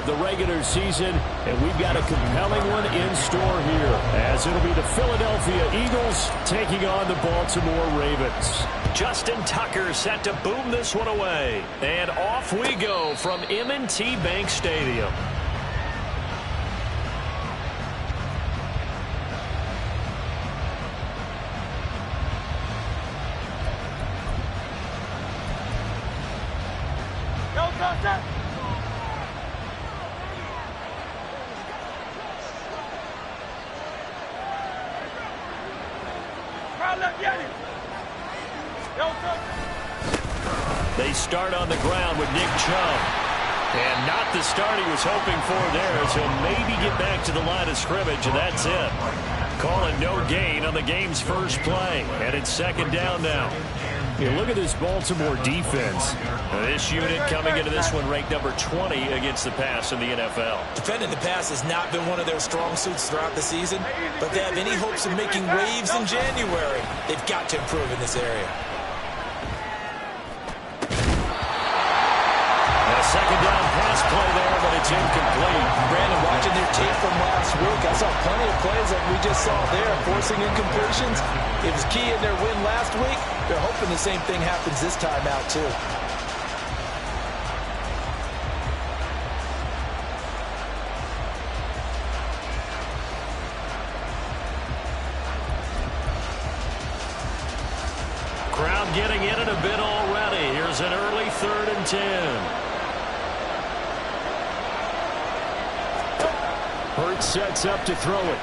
of the regular season, and we've got a compelling one in store here, as it'll be the Philadelphia Eagles taking on the Baltimore Ravens. Justin Tucker set to boom this one away. And off we go from M&T Bank Stadium. They start on the ground with Nick Chubb. And not the start he was hoping for there, as he'll maybe get back to the line of scrimmage, and that's it. Calling no gain on the game's first play. And it's second down now. Yeah, look at this Baltimore defense. This unit coming into this one ranked number 20 against the pass in the NFL. Defending the pass has not been one of their strong suits throughout the season, but they have any hopes of making waves in January. They've got to improve in this area. Second down pass play there, but it's incomplete. Brandon, watching their tape from last week, I saw plenty of plays like we just saw there, forcing incompletions. It was key in their win last week. They're hoping the same thing happens this time out, too. Crowd getting in it a bit already. Here's an early 3rd and 10. Hurts sets up to throw it.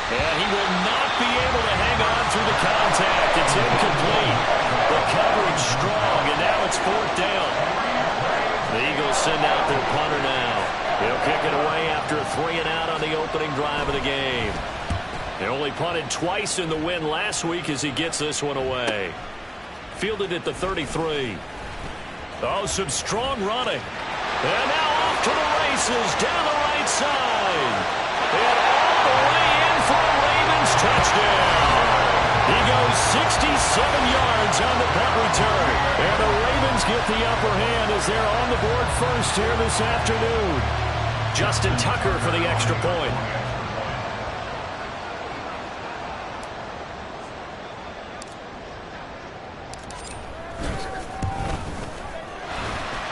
And he will not be able to hang on through the contact. It's incomplete. The coverage strong, and now it's 4th down. The Eagles send out their punter now. He'll kick it away after a 3-and-out on the opening drive of the game. They only punted twice in the win last week as he gets this one away. Fielded at the 33. Oh, some strong running. And now off to the races down the right side. And all the way in for a Ravens touchdown. He goes 67 yards on the punt return. And the Ravens get the upper hand as they're on the board first here this afternoon. Justin Tucker for the extra point.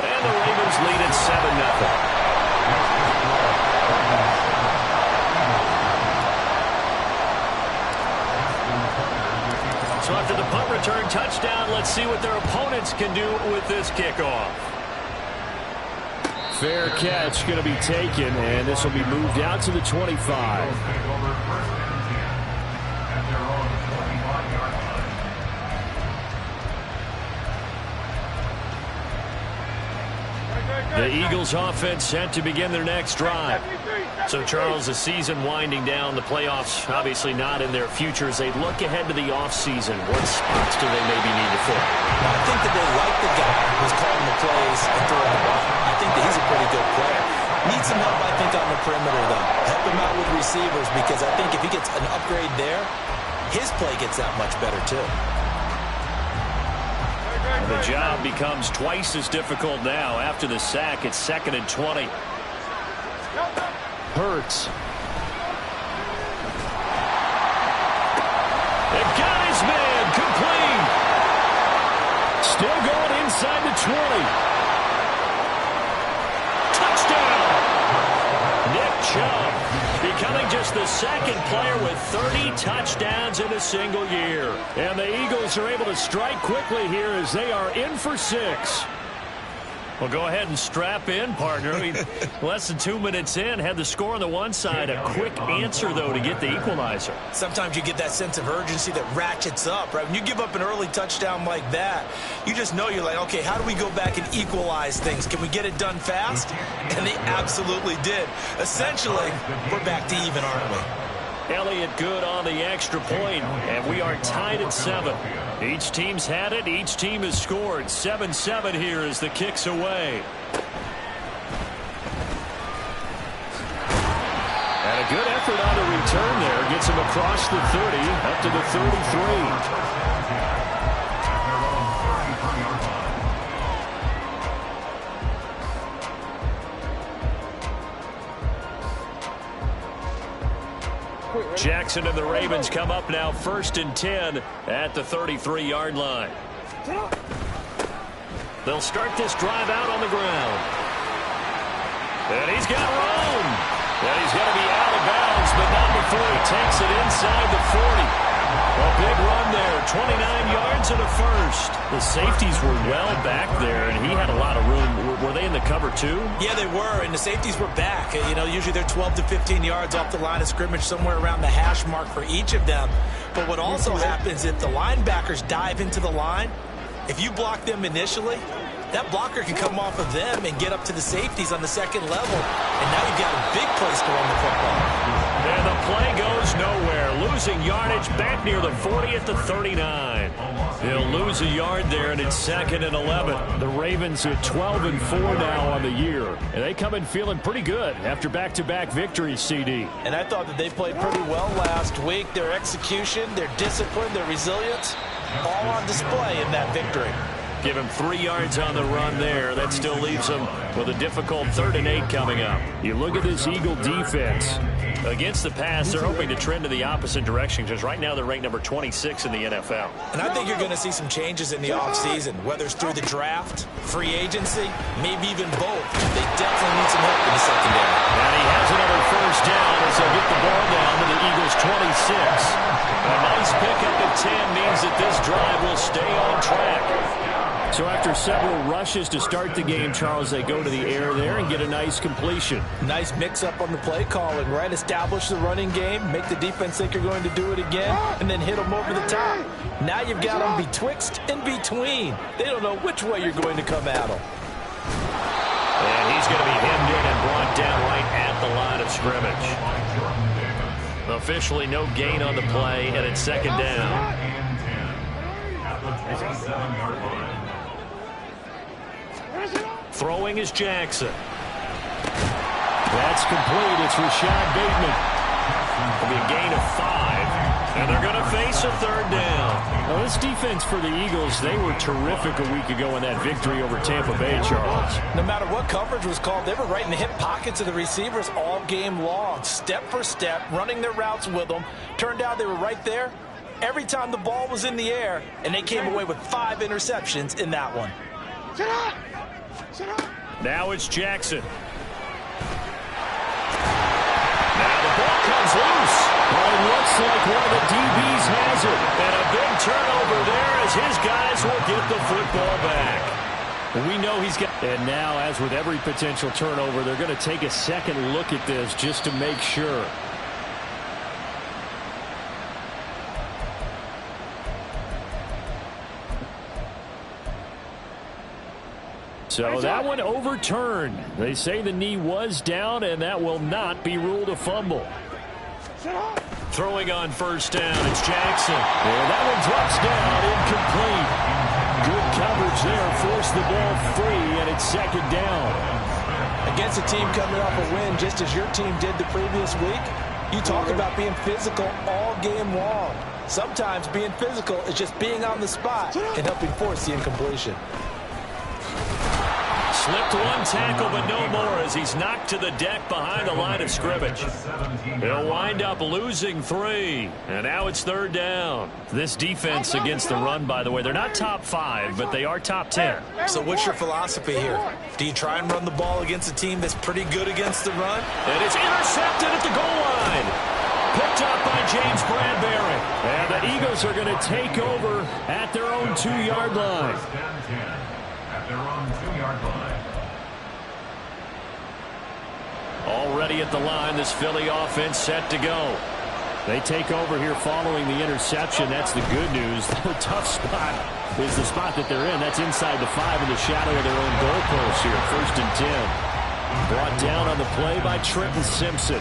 And the Ravens lead at 7-0. So after the punt return touchdown, let's see what their opponents can do with this kickoff. Fair catch going to be taken, and this will be moved out to the 25. The Eagles offense set to begin their next drive. So, Charles, the season winding down, the playoffs obviously not in their future. As they look ahead to the offseason, what spots do they maybe need to fill? I think that they like the guy who's calling the plays and throwing the ball. I think that he's a pretty good player. Needs some help, I think, on the perimeter, though. Help him out with receivers, because I think if he gets an upgrade there, his play gets that much better, too. The job becomes twice as difficult now. After the sack, it's 2nd and 20. Hurts. They've got his man complete. Still going inside the 20. Touchdown. Nick Chubb becoming just the second player with 30 touchdowns in a single year. And the Eagles are able to strike quickly here as they are in for 6. Well, go ahead and strap in, partner. I mean, less than 2 minutes in, had the score on the one side. A quick answer, though, to get the equalizer. Sometimes you get that sense of urgency that ratchets up, right? When you give up an early touchdown like that, you just know you're like, okay, how do we go back and equalize things? Can we get it done fast? And they absolutely did. Essentially, we're back to even, aren't we? Elliott good on the extra point, and we are tied at 7. Each team's had it. Each team has scored. 7-7 here as the kick's away. And a good effort on the return there. Gets him across the 30, up to the 33. Jackson and the Ravens come up now 1st and 10 at the 33-yard line. They'll start this drive out on the ground. And he's got room. And he's going to be out of bounds, but not before he takes it inside the 40. A big run there, 29 yards and a first. The safeties were well back there, and he had a lot of room. Were they in the cover too? Yeah, they were, and the safeties were back. You know, usually they're 12 to 15 yards off the line of scrimmage, somewhere around the hash mark for each of them. But what also happens if the linebackers dive into the line, if you block them initially, that blocker can come off of them and get up to the safeties on the second level, and now you've got a big place to run the football. And the play goes nowhere. Losing yardage back near the 40 at the 39. He'll lose a yard there, and it's 2nd and 11. The Ravens are 12-4 now on the year, and they come in feeling pretty good after back-to-back victories, CD. And I thought that they played pretty well last week. Their execution, their discipline, their resilience, all on display in that victory. Give him 3 yards on the run there. That still leaves him with a difficult 3rd and 8 coming up. You look at this Eagle defense. Against the pass, they're hoping to trend in the opposite direction because right now they're ranked number 26 in the NFL. And I think you're going to see some changes in the offseason, whether it's through the draft, free agency, maybe even both. They definitely need some help in the secondary. And he has another first down as they'll get the ball down to the Eagles' 26. A nice pickup at 10 means that this drive will stay on track. So after several rushes to start the game, Charles, they go to the air there and get a nice completion. Nice mix-up on the play calling, right? Establish the running game, make the defense think you're going to do it again, and then hit them over the top. Now you've got them betwixt and between. They don't know which way you're going to come at them. And he's going to be hemmed in and brought down right at the line of scrimmage. Officially no gain on the play, and it's 2nd down. Throwing is Jackson. That's complete. It's Rashad Bateman. It'll be a gain of 5, and they're going to face a 3rd down. Well, this defense for the Eagles, they were terrific a week ago in that victory over Tampa Bay, Charles. No matter what coverage was called, they were right in the hip pockets of the receivers all game long, step for step, running their routes with them. Turned out they were right there every time the ball was in the air, and they came away with 5 interceptions in that one. Now it's Jackson. Now the ball comes loose. Well, it looks like one of the DBs has it. And a big turnover there as his guys will get the football back. We know he's got... And now, as with every potential turnover, they're going to take a second look at this just to make sure. So that one overturned. They say the knee was down, and that will not be ruled a fumble. Throwing on first down, it's Jackson. And that one drops down, incomplete. Good coverage there, forced the ball free, and it's 2nd down. Against a team coming off a win, just as your team did the previous week, you talk about being physical all game long. Sometimes being physical is just being on the spot and helping force the incompletion. Slipped one tackle, but no more as he's knocked to the deck behind the line of scrimmage. He'll wind up losing 3, and now it's 3rd down. This defense against the run, by the way, they're not top 5, but they are top 10. So what's your philosophy here? Do you try and run the ball against a team that's pretty good against the run? And it's intercepted at the goal line. Picked up by James Bradbury. And the Eagles are going to take over at their own 2-yard line. Already at the line, this Philly offense set to go. They take over here following the interception. That's the good news. The tough spot is the spot that they're in. That's inside the 5 in the shadow of their own goalpost here. 1st and 10. Brought down on the play by Trenton Simpson.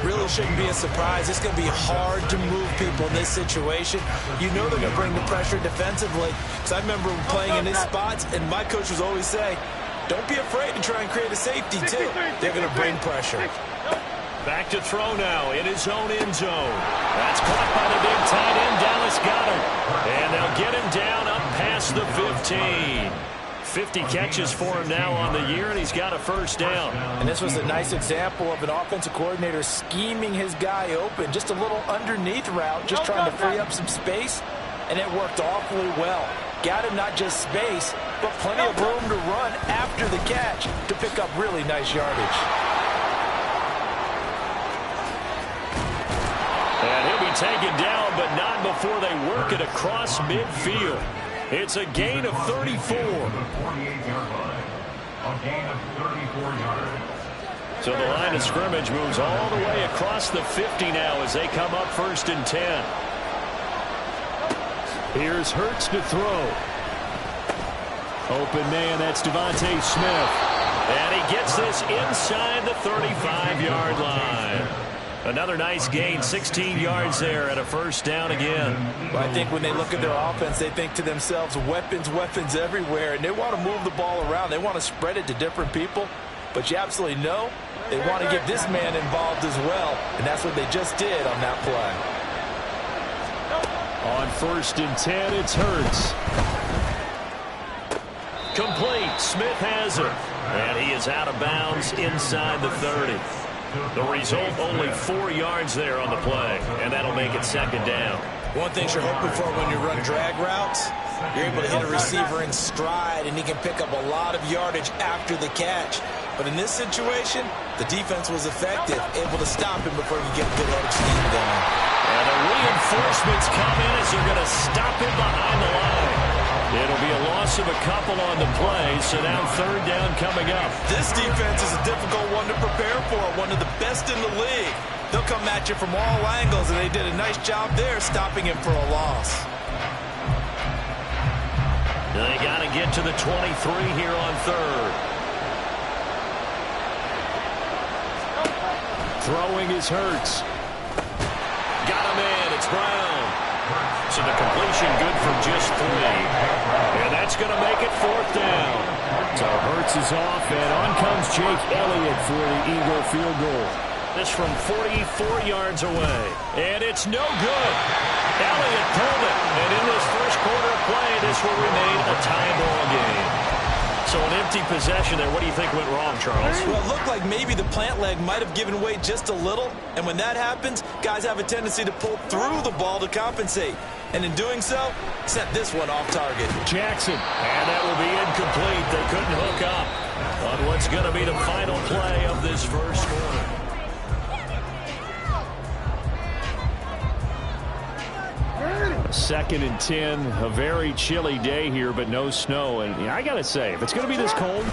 Really shouldn't be a surprise. It's going to be hard to move people in this situation. You know they're going to bring the pressure defensively. Because I remember playing in these spots, and my coach was always saying, don't be afraid to try and create a safety, too. They're going to bring pressure. Back to throw now in his own end zone. That's caught by the big tight end, Dallas Goedert. And they'll get him down up past the 15. 50 catches for him now on the year, and he's got a first down. And this was a nice example of an offensive coordinator scheming his guy open. Just a little underneath route, just trying to free up some space, and it worked awfully well. Got him not just space, but plenty of room to run after the catch to pick up really nice yardage. And he'll be taken down, but not before they work it across midfield. It's a gain of 34. So the line of scrimmage moves all the way across the 50 now as they come up 1st and 10. Here's Hurts to throw. Open man, that's Devontae Smith. And he gets this inside the 35-yard line. Another nice gain, 16 yards there and a first down again. Well, I think when they look at their offense, they think to themselves, weapons, weapons everywhere, and they want to move the ball around. They want to spread it to different people, but you absolutely know they want to get this man involved as well, and that's what they just did on that play. On 1st and 10, it's Hurts. Complete. Smith has it. And he is out of bounds inside the 30. The result, only 4 yards there on the play, and that'll make it 2nd down. One thing you're hoping for when you run drag routes, you're able to hit a receiver in stride, and he can pick up a lot of yardage after the catch. But in this situation, the defense was effective, able to stop him before you get a good head of steam going. And the reinforcements come in as they're going to stop him behind the line. It'll be a loss of a couple on the play, so now 3rd down coming up. This defense is a difficult one to prepare for, one of the best in the league. They'll come at you from all angles, and they did a nice job there stopping him for a loss. They got to get to the 23 here on 3rd. Throwing is Hurts. Got him in. It's Brown. So the completion good for just 3. And that's going to make it 4th down. So Hurts is off, and on comes Jake Elliott for the Eagle field goal. This from 44 yards away. And it's no good. Elliott pulled it. And in this first quarter of play, this will remain a tie ball game. So an empty possession there. What do you think went wrong, Charles? Well, it looked like maybe the plant leg might have given way just a little. And when that happens, guys have a tendency to pull through the ball to compensate. And in doing so, sent this one off target. Jackson. And that will be incomplete. They couldn't hook up on what's going to be the final play of this first quarter. Second and 10, a very chilly day here, but no snow. And I got to say, if it's going to be this cold,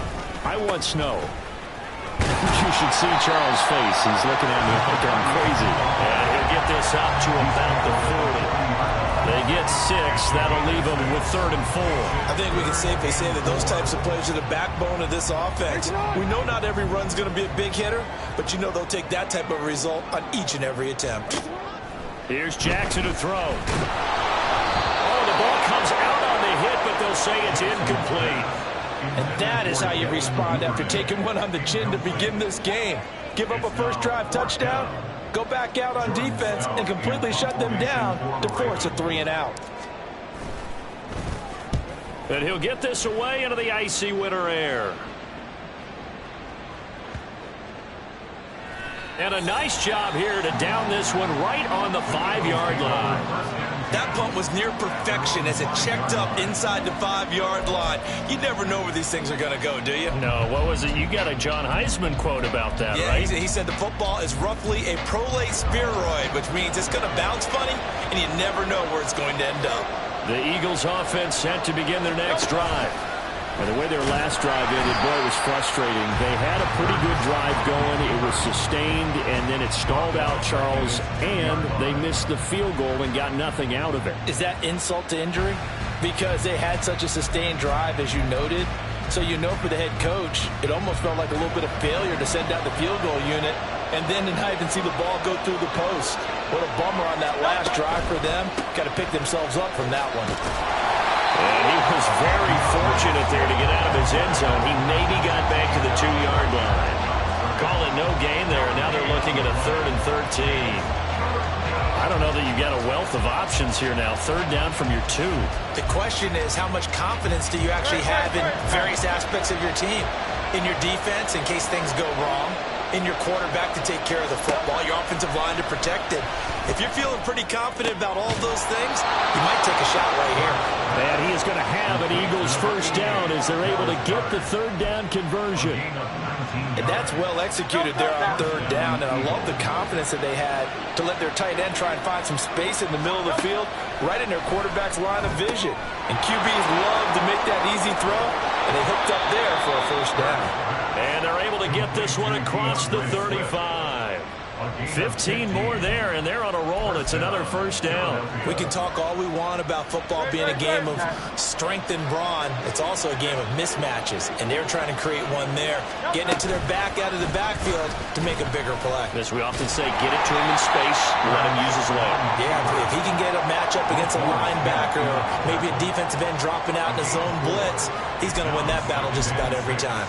I want snow. You should see Charles' face. He's looking at me like I'm crazy. And he'll get this up to about the 40. They get 6. That'll leave them with 3rd and 4. I think we can safely say that those types of plays are the backbone of this offense. We know not every run's going to be a big hitter, but you know they'll take that type of result on each and every attempt. Here's Jackson to throw. Oh, the ball comes out on the hit, but they'll say it's incomplete. And that is how you respond after taking one on the chin to begin this game. Give up a first drive touchdown, go back out on defense, and completely shut them down to force a 3-and-out. And he'll get this away into the icy winter air. And a nice job here to down this one right on the 5-yard line. That punt was near perfection as it checked up inside the 5-yard line. You never know where these things are going to go, do you? No, what was it? You got a John Heisman quote about that, yeah, right? He said the football is roughly a prolate spheroid, which means it's going to bounce funny, and you never know where it's going to end up. The Eagles offense set to begin their next drive. And the way their last drive ended, boy, it was frustrating. They had a pretty good drive going. It was sustained, and then it stalled out, Charles, and they missed the field goal and got nothing out of it. Is that insult to injury? Because they had such a sustained drive, as you noted. So you know for the head coach, it almost felt like a little bit of failure to send out the field goal unit and then to not even see the ball go through the post. What a bummer on that last drive for them. Got to pick themselves up from that one. And he was very fortunate there to get out of his end zone. He maybe got back to the 2-yard line. Call it no gain there, and now they're looking at a 3rd and 13. I don't know that you've got a wealth of options here now. Third down from your 2. The question is, how much confidence do you actually have in various aspects of your team? In your defense, in case things go wrong. In your quarterback to take care of the football. Your offensive line to protect it. If you're feeling pretty confident about all those things, you might take a shot right here. And he is going to have an Eagles first down as they're able to get the third down conversion. And that's well executed there on third down. And I love the confidence that they had to let their tight end try and find some space in the middle of the field, right in their quarterback's line of vision. And QBs love to make that easy throw, and they hooked up there for a first down. And they're able to get this one across the 35. 15 more there, and they're on a roll. It's another first down. We can talk all we want about football being a game of strength and brawn. It's also a game of mismatches, and they're trying to create one there, getting it to their back out of the backfield to make a bigger play. As we often say, get it to him in space, let him use his leg. Yeah, if he can get a matchup against a linebacker or maybe a defensive end dropping out in a zone blitz, he's going to win that battle just about every time.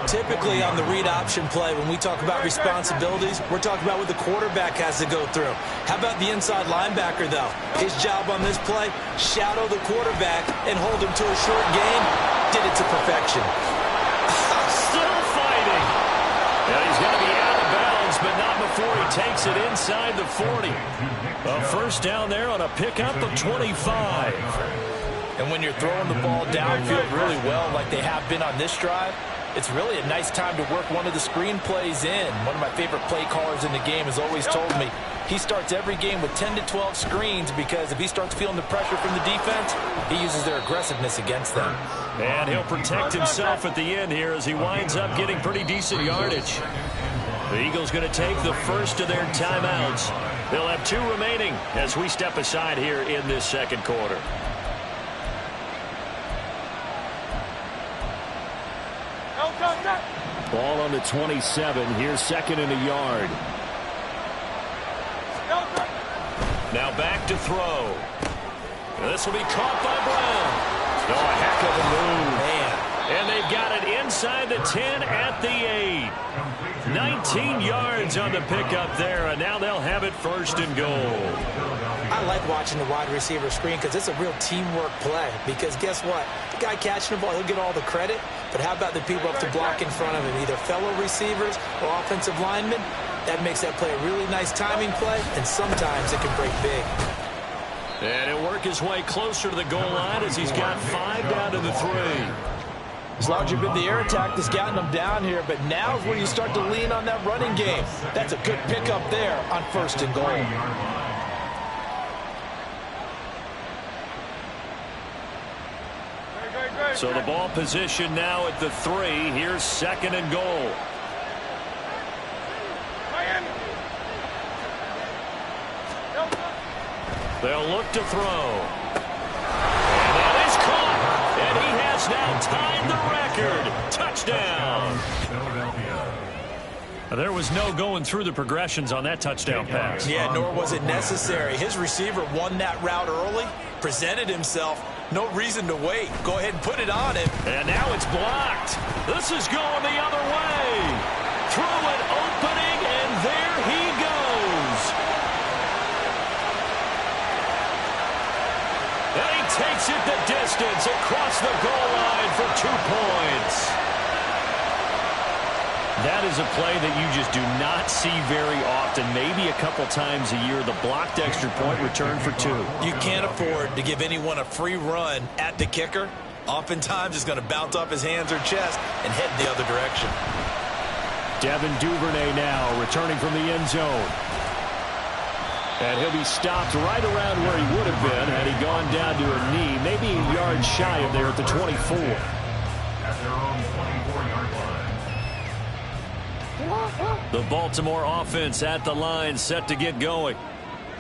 Typically on the read option play, when we talk about responsibilities, we're talking about what the quarterback has to go through. How about the inside linebacker, though? His job on this play, shadow the quarterback and hold him to a short gain. Did it to perfection. Still fighting. Yeah, he's going to be out of bounds, but not before he takes it inside the 40. A first down there on a pickup of 25. And when you're throwing the ball downfield really well like they have been on this drive, it's really a nice time to work one of the screen plays in. One of my favorite play callers in the game has always told me he starts every game with 10 to 12 screens because if he starts feeling the pressure from the defense, he uses their aggressiveness against them. And he'll protect himself at the end here as he winds up getting pretty decent yardage. The Eagles going to take the first of their timeouts. They'll have 2 remaining as we step aside here in this second quarter. Ball on the 27. Here's second and a yard. Now back to throw. This will be caught by Brown. Oh, a heck of a move. Man. And they've got it inside the 10 at the 8. 19 yards on the pickup there, and now they'll have it first and goal. I like watching the wide receiver screen because it's a real teamwork play. Because guess what? The guy catching the ball, he'll get all the credit. But how about the people up to block in front of him, either fellow receivers or offensive linemen? That makes that play a really nice timing play, and sometimes it can break big. And he'll work his way closer to the goal line as he's got 5 down to the 3. As long as you've been the air attack that's gotten them down here, but now is where you start to lean on that running game. That's a good pickup there on first and goal. So the ball position now at the 3. Here's second and goal. They'll look to throw. And that is caught. And he has now tied the record. Touchdown. There was no going through the progressions on that touchdown pass. Yeah, nor was it necessary. His receiver won that route early, presented himself. No reason to wait. Go ahead and put it on him. And now it's blocked. This is going the other way. Through an opening, and there he goes. And he takes it the distance across the goal line for 2 points. That is a play that you just do not see very often. Maybe a couple times a year, the blocked extra point return for 2. You can't afford to give anyone a free run at the kicker. Oftentimes, it's going to bounce off his hands or chest and head the other direction. Devin Duvernay now returning from the end zone. And he'll be stopped right around where he would have been had he gone down to a knee, maybe a yard shy of there at the 24. The Baltimore offense at the line, set to get going.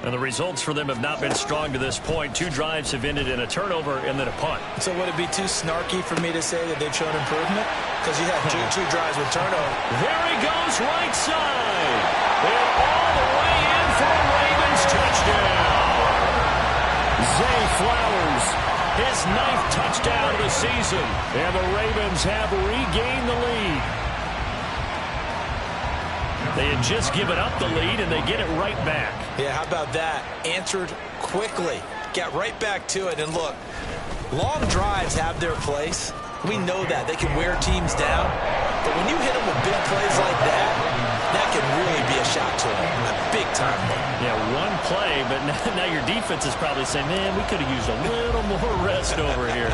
And the results for them have not been strong to this point. 2 drives have ended in a turnover and then a punt. So would it be too snarky for me to say that they've shown improvement? Because you have two drives with turnover. There he goes right side. And all the way in for a Ravens touchdown. Zay Flowers, his 9th touchdown of the season. And the Ravens have regained the lead. They had just given up the lead, and they get it right back. Yeah, how about that? Answered quickly. Got right back to it. And look, long drives have their place. We know that. They can wear teams down. But when you hit them with big plays like that, that can really be a shot to them. A big-time one. Yeah, one play, but now your defense is probably saying, man, we could have used a little more rest over here.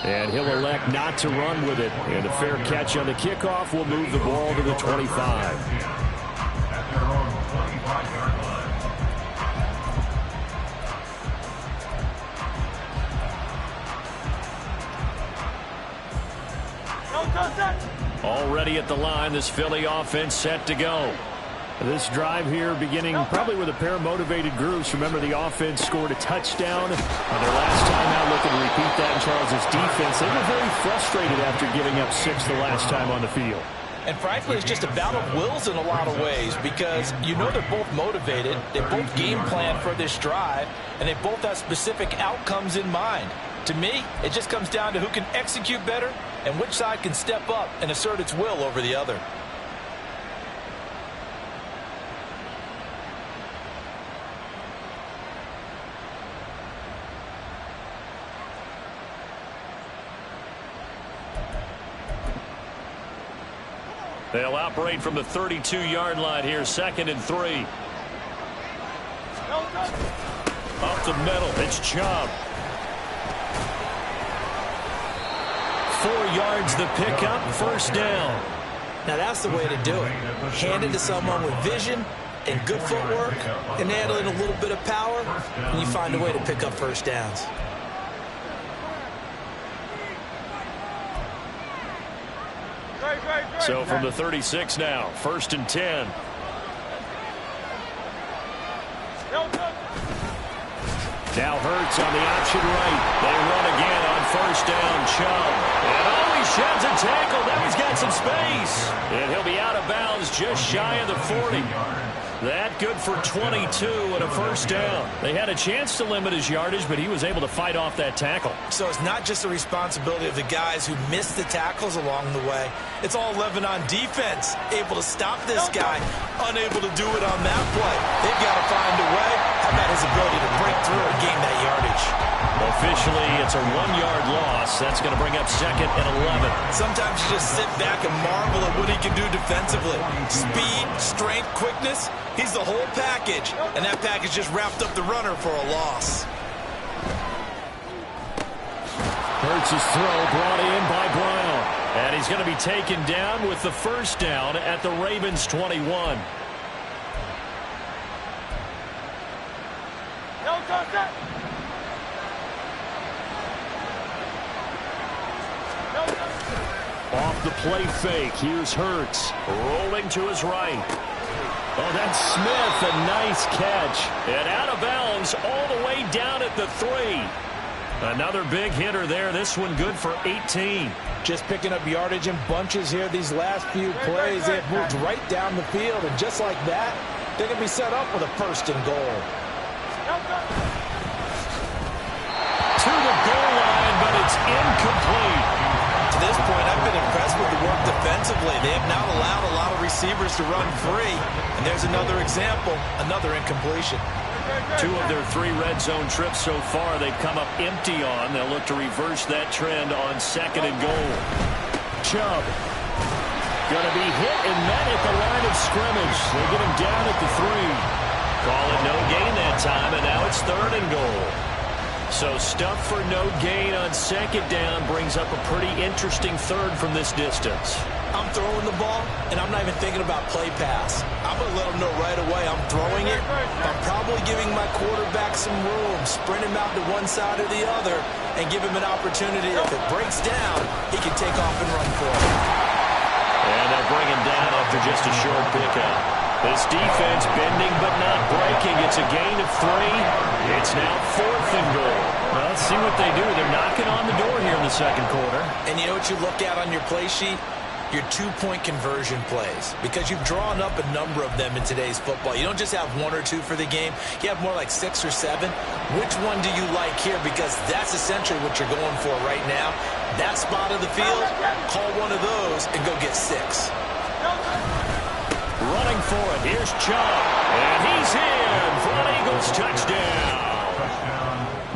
And he'll elect not to run with it. And a fair catch on the kickoff will move the ball to the 25. Already at the line, this Philly offense set to go. This drive here beginning probably with a pair of motivated groups. Remember, the offense scored a touchdown on their last time out. Looking to repeat that in Charles' defense. They were very frustrated after giving up 6 the last time on the field. And frankly, it's just a battle of wills in a lot of ways because you know they're both motivated. They both game plan for this drive, and they both have specific outcomes in mind. To me, it just comes down to who can execute better and which side can step up and assert its will over the other. They'll operate from the 32-yard line here, 2nd and 3. Up the middle, it's Chubb. 4 yards the pickup, 1st down. Now that's the way to do it. Hand it to someone with vision and good footwork and add in a little bit of power, and you find a way to pick up 1st downs. So from the 36 now, 1st and 10. Now Hurts on the option right. They run again on 1st down, Chubb. And he sheds a tackle. Now he's got some space. And he'll be out of bounds just shy of the 40. That good for 22 and a 1st down. They had a chance to limit his yardage, but he was able to fight off that tackle. So it's not just the responsibility of the guys who missed the tackles along the way. It's all 11 on defense, able to stop this guy, unable to do it on that play. They've got to find a way. How about his ability to break through and gain that yardage? Officially, it's a 1-yard loss. That's going to bring up 2nd and 11. Sometimes you just sit back and marvel at what he can do defensively. Speed, strength, quickness. He's the whole package, and that package just wrapped up the runner for a loss. Hurts' throw brought in by Brown. And he's going to be taken down with the 1st down at the Ravens 21. Off the play fake, here's Hurts. Rolling to his right. Oh, that's Smith, a nice catch. And out of bounds all the way down at the 3. Another big hitter there. This one good for 18. Just picking up yardage in bunches here these last few plays. They have moved right down the field, and just like that, they're going to be set up with a 1st and goal. To the goal line, but it's incomplete. To this point, I've been impressed with the work defensively. They have not allowed a lot of receivers to run free. And there's another example, another incompletion. 2 of their 3 red zone trips so far they've come up empty on. They'll look to reverse that trend on 2nd and goal. Chubb going to be hit and met at the line of scrimmage. They get him down at the 3. Call it no gain that time, and now it's 3rd and goal. So stuff for no gain on 2nd down brings up a pretty interesting 3rd from this distance. I'm throwing the ball, and I'm not even thinking about play pass. I'm going to let them know right away I'm throwing it. I'm probably giving my quarterback some room, sprint him out to one side or the other, and give him an opportunity. If it breaks down, he can take off and run for it. And they'll bring him down after just a short pickup. This defense bending but not breaking. It's a gain of 3. It's now 4th and goal. Well, let's see what they do. They're knocking on the door here in the 2nd quarter. And you know what you look at on your play sheet? Your 2-point conversion plays, because you've drawn up a number of them in today's football. You don't just have 1 or 2 for the game. You have more like 6 or 7. Which one do you like here? Because that's essentially what you're going for right now. that spot of the field, call one of those and go get 6. Running for it, here's Chubb. And he's in for an Eagles touchdown.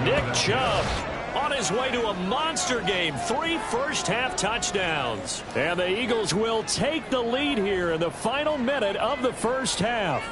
Nick Chubb on his way to a monster game. 3 first-half touchdowns. And the Eagles will take the lead here in the final minute of the first half.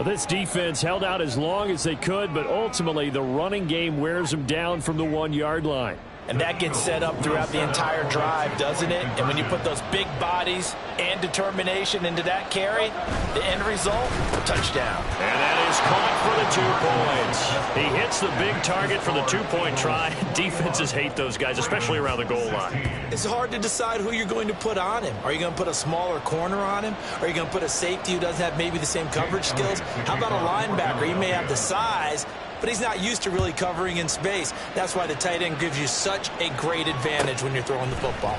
This defense held out as long as they could, but ultimately the running game wears them down from the 1-yard line. And that gets set up throughout the entire drive, doesn't it? And when you put those big bodies and determination into that carry, the end result, touchdown. And that is caught for the 2 points. He hits the big target for the 2-point try. Defenses hate those guys, especially around the goal line. It's hard to decide who you're going to put on him. Are you going to put a smaller corner on him? Are you going to put a safety who doesn't have maybe the same coverage skills? How about a linebacker? He may have the size, but he's not used to really covering in space. That's why the tight end gives you such a great advantage when you're throwing the football.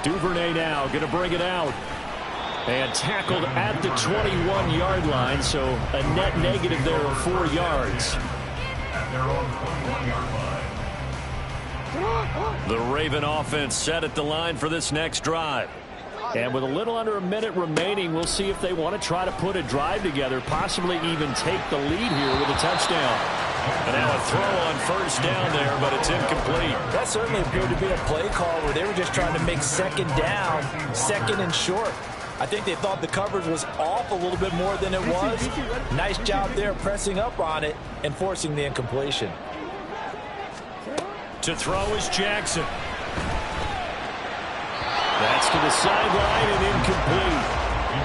Duvernay now going to bring it out. And tackled at the 21-yard line, so a net negative there of 4 yards. The Raven offense set at the line for this next drive. And with a little under a minute remaining, we'll see if they want to try to put a drive together, possibly even take the lead here with a touchdown. And now a throw on first down there, but it's incomplete. That certainly appeared to be a play call where they were just trying to make second down, second and short. I think they thought the coverage was off a little bit more than it was. Nice job there pressing up on it and forcing the incompletion. To throw is Jackson. That's to the sideline and incomplete.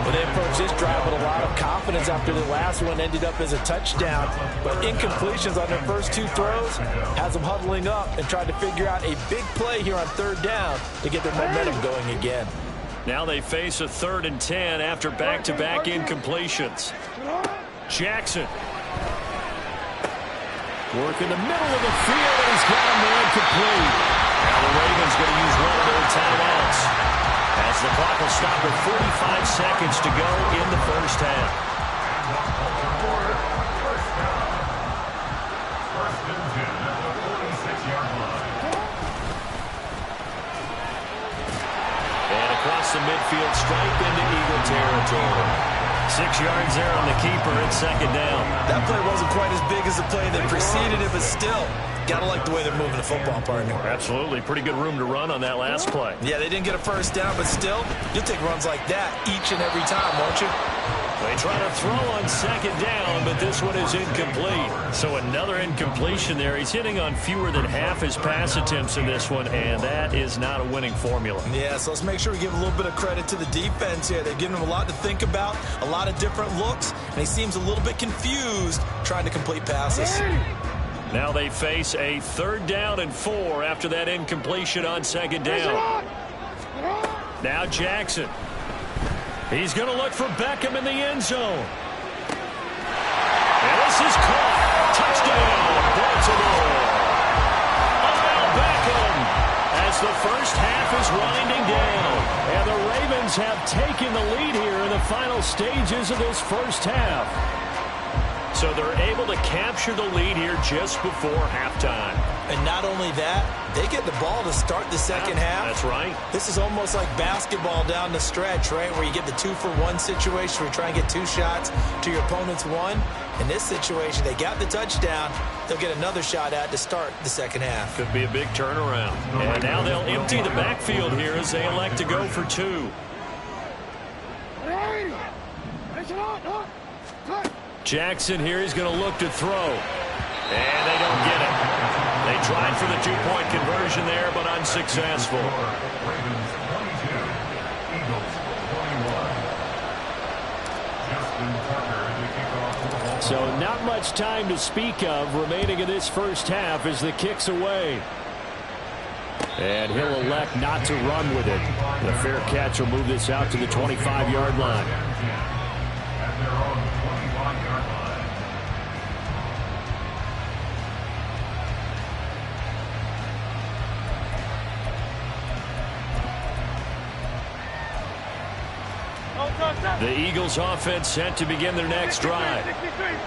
Well, they approached this drive with a lot of confidence after the last one ended up as a touchdown. But incompletions on their first 2 throws has them huddling up and trying to figure out a big play here on third down to get their momentum going again. Now they face a 3rd and 10 after back-to-back incompletions. Jackson. Work in the middle of the field, and he's got him there complete. Now the Ravens going to use one of their timeouts, as the clock will stop with 45 seconds to go in the first half. And across the midfield stripe into Eagle territory. 6 yards there on the keeper. It's second down. That play wasn't quite as big as the play that preceded it, but still, got to like the way they're moving the football, partner. Absolutely. Pretty good room to run on that last play. Yeah, they didn't get a first down, but still, you'll take runs like that each and every time, won't you? They try to throw on second down, but this one is incomplete. So another incompletion there. He's hitting on fewer than half his pass attempts in this one, and that is not a winning formula. Yeah, so let's make sure we give a little bit of credit to the defense here. They're giving him a lot to think about, a lot of different looks, and he seems a little bit confused trying to complete passes. Now they face a 3rd down and 4 after that incompletion on second down. Now Jackson. He's going to look for Beckham in the end zone. And this is caught. Touchdown, Baltimore. Odell Beckham as the first half is winding down. And the Ravens have taken the lead here in the final stages of this first half. So they're able to capture the lead here just before halftime. And not only that, they get the ball to start the second half. That's right. This is almost like basketball down the stretch, right, where you get the 2-for-1 situation where you try and get 2 shots to your opponent's 1. In this situation, they got the touchdown. They'll get another shot at to start the second half. Could be a big turnaround. And now they'll empty the backfield here as they elect to go for 2. Jackson here is going to look to throw. And they don't get it. They tried for the 2-point conversion there, but unsuccessful. So not much time to speak of remaining in this first half as the kick's away. And he'll elect not to run with it. The fair catch will move this out to the 25-yard line. The Eagles offense set to begin their next drive.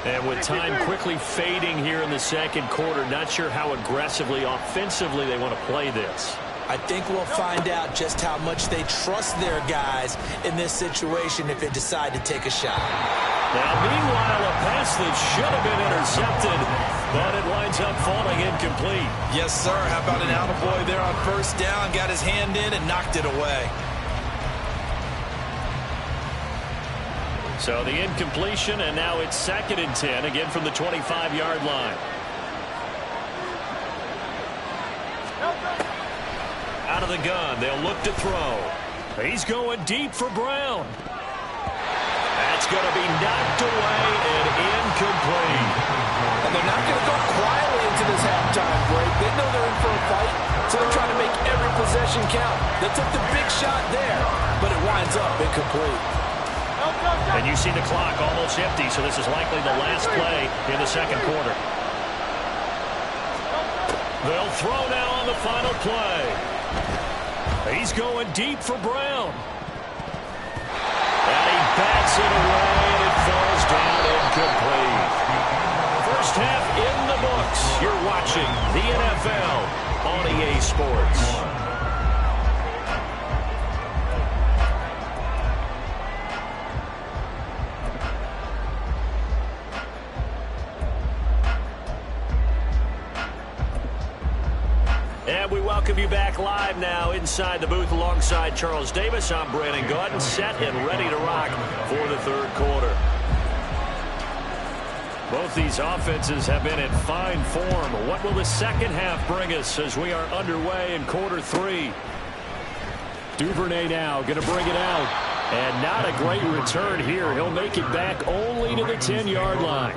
And with time quickly fading here in the second quarter, not sure how aggressively, offensively they want to play this. I think we'll find out just how much they trust their guys in this situation if they decide to take a shot. Now, meanwhile, a pass that should have been intercepted, but it winds up falling incomplete. Yes, sir. How about an attaboy there on first down? Got his hand in and knocked it away. So the incompletion, and now it's 2nd and 10, again from the 25-yard line. Out of the gun, they'll look to throw. He's going deep for Brown. That's going to be knocked away and incomplete. And they're not going to go quietly into this halftime break. They know they're in for a fight, so they're trying to make every possession count. They took the big shot there, but it winds up incomplete. And you see the clock almost empty, so this is likely the last play in the 2nd quarter. They'll throw now on the final play. He's going deep for Brown. And he bats it away, and it falls down incomplete. First half in the books. You're watching the NFL on EA Sports. And we welcome you back live now inside the booth alongside Charles Davis. I'm Brandon Gaudin, set and ready to rock for the 3rd quarter. Both these offenses have been in fine form. What will the 2nd half bring us as we are underway in quarter 3? Duvernay now going to bring it out. And not a great return here. He'll make it back only to the 10-yard line.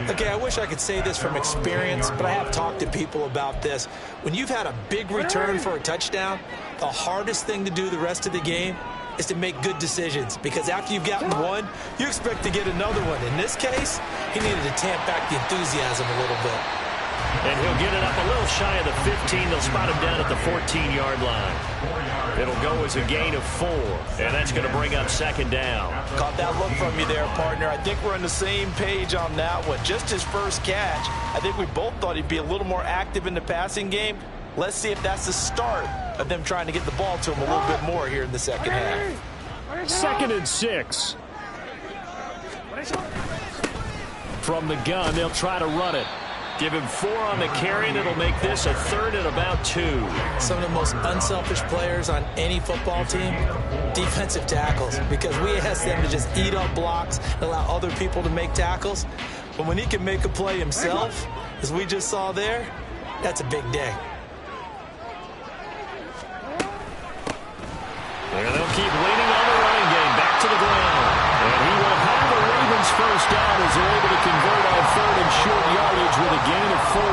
Okay, I wish I could say this from experience, but I have talked to people about this. When you've had a big return for a touchdown, the hardest thing to do the rest of the game is to make good decisions, because after you've gotten one, you expect to get another one. In this case, he needed to tamp back the enthusiasm a little bit. And he'll get it up a little shy of the 15. They'll spot him down at the 14-yard line. It'll go as a gain of 4, and that's going to bring up 2nd down. Caught that look from you there, partner. I think we're on the same page on that one. Just his first catch, I think we both thought he'd be a little more active in the passing game. Let's see if that's the start of them trying to get the ball to him a little bit more here in the 2nd half. 2nd and 6. From the gun, they'll try to run it. Give him 4 on the carry, and it'll make this a 3rd and about 2. Some of the most unselfish players on any football team, defensive tackles, because we ask them to just eat up blocks and allow other people to make tackles. But when he can make a play himself, as we just saw there, that's a big day. There they'll keep leaning on the running game. Back to the ground. And he will have the Ravens first down as they're able to convert on 3rd and short yardage with a gain of 4.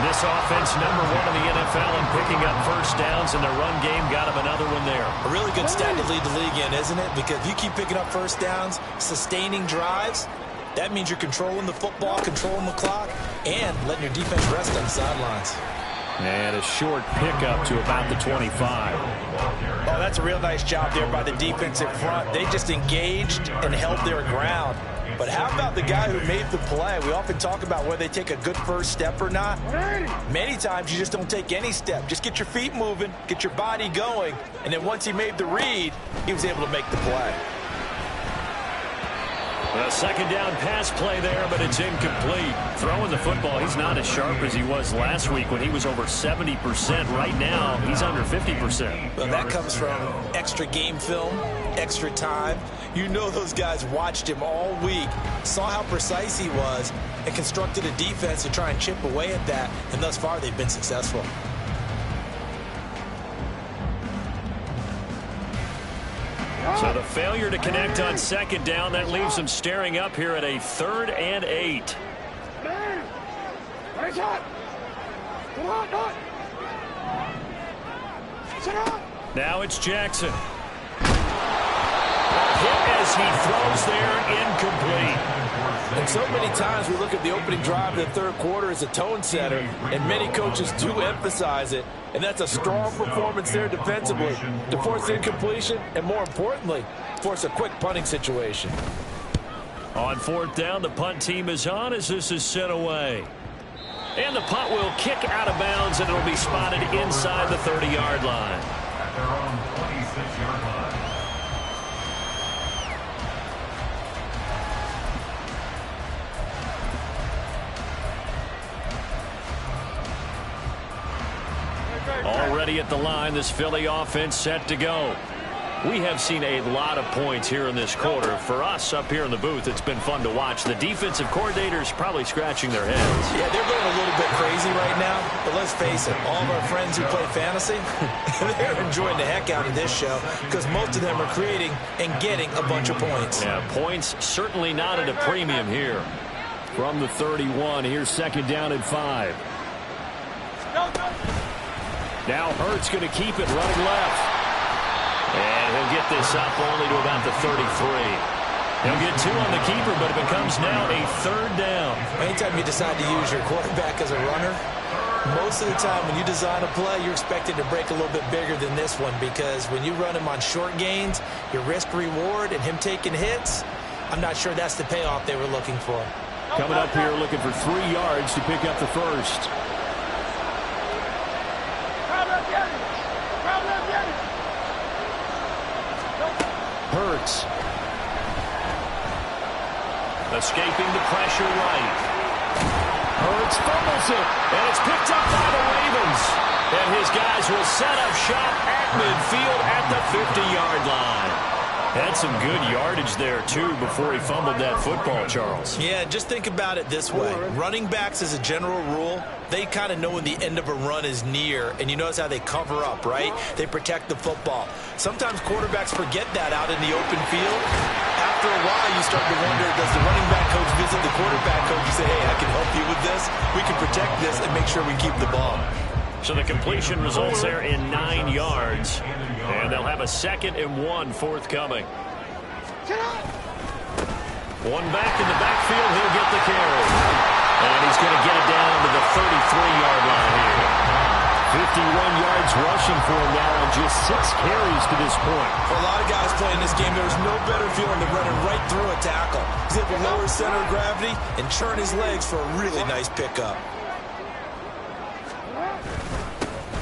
This offense, number 1 in the NFL in picking up first downs, and the run game got him another one there. A really good stat to lead the league in, isn't it? Because if you keep picking up first downs, sustaining drives, that means you're controlling the football, controlling the clock, and letting your defense rest on the sidelines. And a short pickup to about the 25. Oh, that's a real nice job there by the defensive front. They just engaged and held their ground. But how about the guy who made the play? We often talk about whether they take a good first step or not. Many times you just don't take any step. Just get your feet moving, get your body going, and then once he made the read, he was able to make the play. A 2nd down pass play there, but it's incomplete. Throwing the football, he's not as sharp as he was last week when he was over 70%. Right now, he's under 50%. Well, that comes from extra game film, extra time. You know those guys watched him all week, saw how precise he was, and constructed a defense to try and chip away at that, and thus far they've been successful. So the failure to connect on 2nd down, that leaves them staring up here at a 3rd and 8. Now it's Jackson. Hit as he throws there, incomplete. And so many times we look at the opening drive of the 3rd quarter as a tone setter, and many coaches do emphasize it, and that's a strong performance there defensively to force incompletion and, more importantly, force a quick punting situation. On 4th down, the punt team is on as this is sent away. And the punt will kick out of bounds, and it'll be spotted inside the 30-yard line. At their own 26-yard line. Already at the line, this Philly offense set to go. We have seen a lot of points here in this quarter. For us up here in the booth, it's been fun to watch. The defensive coordinators probably scratching their heads. Yeah, they're going a little bit crazy right now. But let's face it, all of our friends who play fantasy, they're enjoying the heck out of this show because most of them are creating and getting a bunch of points. Yeah, points certainly not at a premium here. From the 31, here's second down and 5. Now Hurts going to keep it running left. And he'll get this up only to about the 33. He'll get 2 on the keeper, but it becomes now a 3rd down. Anytime you decide to use your quarterback as a runner, most of the time when you design a play, you're expected to break a little bit bigger than this one because when you run him on short gains, your risk-reward and him taking hits, I'm not sure that's the payoff they were looking for. Coming up here looking for 3 yards to pick up the first. Hurts. Escaping the pressure right. Hurts fumbles it. And it's picked up by the Ravens. And his guys will set up shop at midfield at the 50-yard line. Had some good yardage there, too, before he fumbled that football, Charles. Yeah, just think about it this way. Running backs, as a general rule, they kind of know when the end of a run is near, and you notice how they cover up, right? They protect the football. Sometimes quarterbacks forget that out in the open field. After a while, you start to wonder, does the running back coach visit the quarterback coach and say, hey, I can help you with this? We can protect this and make sure we keep the ball. So the completion results there in 9 yards. And they'll have a 2nd and 1 forthcoming. One back in the backfield, he'll get the carry. And he's going to get it down to the 33-yard line here. 51 yards rushing for him now on just 6 carries to this point. For a lot of guys playing this game, there's no better feeling than running right through a tackle. He's able to lower his center of gravity and churn his legs for a really nice pickup.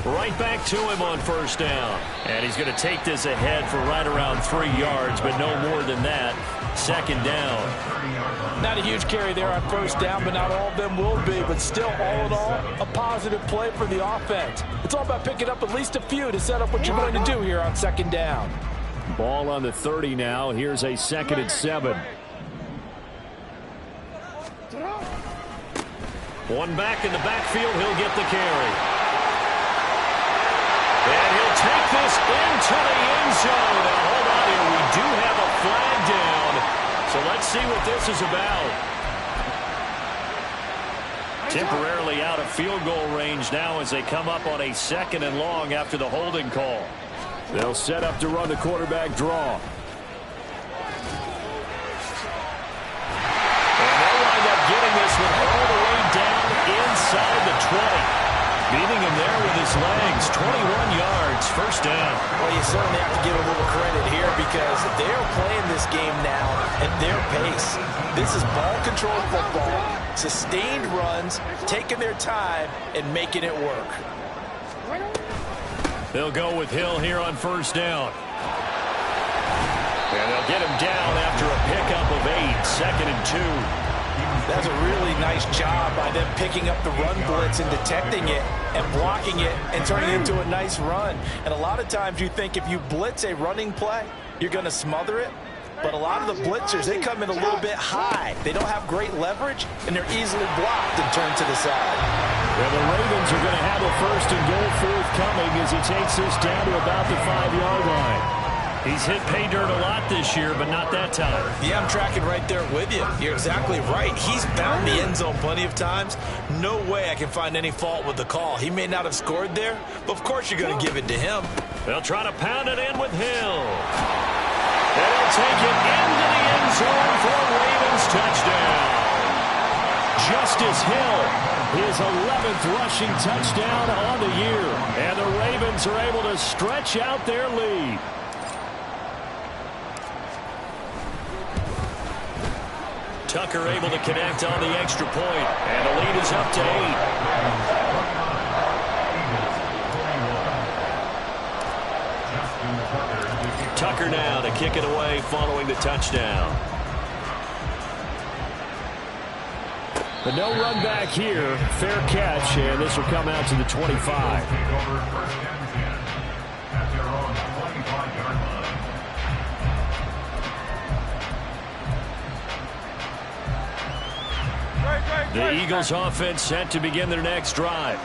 Right back to him on 1st down. And he's going to take this ahead for right around 3 yards, but no more than that. 2nd down. Not a huge carry there on 1st down, but not all of them will be. But still, all in all, a positive play for the offense. It's all about picking up at least a few to set up what you're going to do here on 2nd down. Ball on the 30 now. Here's a 2nd and 7. One back in the backfield, he'll get the carry. And he'll take this into the end zone. Now, hold on here. We do have a flag down. So let's see what this is about. Temporarily out of field goal range now as they come up on a 2nd and long after the holding call. They'll set up to run the quarterback draw. And they'll wind up getting this one all the way down inside the 20. Beating him there with his legs. 21 yards, 1st down. Well, you certainly have to give a little credit here because they're playing this game now at their pace. This is ball-controlled football, sustained runs, taking their time, and making it work. They'll go with Hill here on 1st down. And they'll get him down after a pickup of 8, 2nd and 2. That's a really nice job by them picking up the run blitz and detecting it and blocking it and turning it into a nice run. And a lot of times you think if you blitz a running play, you're going to smother it. But a lot of the blitzers, they come in a little bit high. They don't have great leverage, and they're easily blocked and turned to the side. Well, the Ravens are going to have a 1st and goal forthcoming as he takes this down to about the 5-yard line. He's hit pay dirt a lot this year, but not that time. Yeah, I'm tracking right there with you. You're exactly right. He's found the end zone plenty of times. No way I can find any fault with the call. He may not have scored there, but of course you're going to give it to him. They'll try to pound it in with Hill. And they'll take it into the end zone for a Ravens touchdown. Justice Hill, his 11th rushing touchdown on the year. And the Ravens are able to stretch out their lead. Tucker able to connect on the extra point, and the lead is up to 8. Tucker now to kick it away following the touchdown. The no run back here, fair catch, and this will come out to the 25. The Eagles offense set to begin their next drive.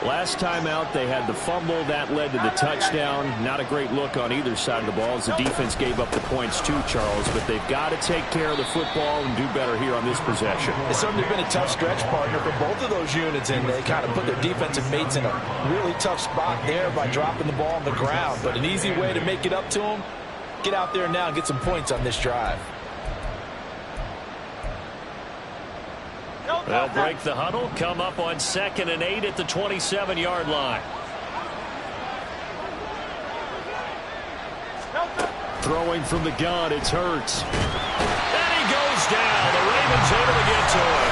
Last time out, they had the fumble. That led to the touchdown. Not a great look on either side of the ball as the defense gave up the points too, Charles. But they've got to take care of the football and do better here on this possession. It's certainly been a tough stretch, partner, for both of those units, and they kind of put their defensive mates in a really tough spot there by dropping the ball on the ground. But an easy way to make it up to them, get out there now and get some points on this drive. They'll break the huddle, come up on 2nd and 8 at the 27-yard line. Throwing from the gun, it's Hurts. And he goes down. The Ravens able to get to him.